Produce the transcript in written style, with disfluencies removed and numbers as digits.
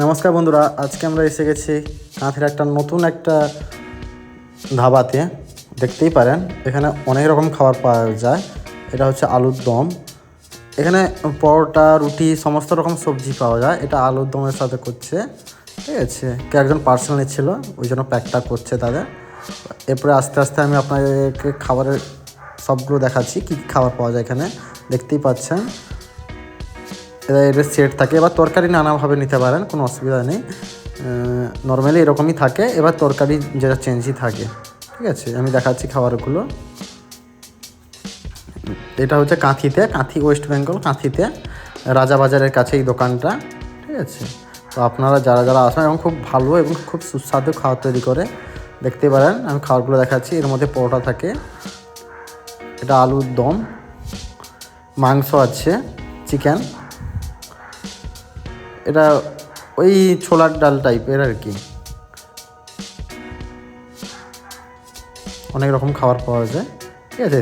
নমস্কার বন্ধুরা, আজকে আমরা এসে গেছি কাঁথির নতুন একটা ধাবাতে। দেখতেই পারেন এখানে অনেক রকম খাবার পাওয়া যায়। এটা হচ্ছে আলুর দম। এখানে পরোটা, রুটি, সমস্ত রকম সবজি পাওয়া যায়। এটা আলুর দমের সাথে করছে, ঠিক আছে। কে একজন পার্সেল নিচ্ছিল, ওই জন্য প্যাকটা করছে তাদের। এরপরে আস্তে আস্তে আমি আপনাদেরকে খাবারের সবগুলো দেখাচ্ছি, কী কী খাবার পাওয়া যায় এখানে। দেখতেই পাচ্ছেন এর সেট থাকে। এবার তরকারি নানাভাবে নিতে পারেন, কোনো অসুবিধা নেই। নর্মালি এরকমই থাকে, এবার তরকারি যেটা চেঞ্জই থাকে, ঠিক আছে। আমি দেখাচ্ছি খাবারগুলো। এটা হচ্ছে কাঁথিতে, কাঁথি ওয়েস্ট বেঙ্গল কাঁথিতে, রাজাবাজারের কাছে এই দোকানটা, ঠিক আছে। তো আপনারা যারা যারা আসেন এবং খুব ভালো এবং খুব সুস্বাদু খাবার তৈরি করে, দেখতে পারেন। আমি খাবারগুলো দেখাচ্ছি। এর মধ্যে পরোটা থাকে, এটা আলুর দম, মাংস আছে, চিকেন, এটা ওই ছোলার ডাল টাইপের আর কি। অনেক রকম খাবার পাওয়া যায়, ঠিক আছে।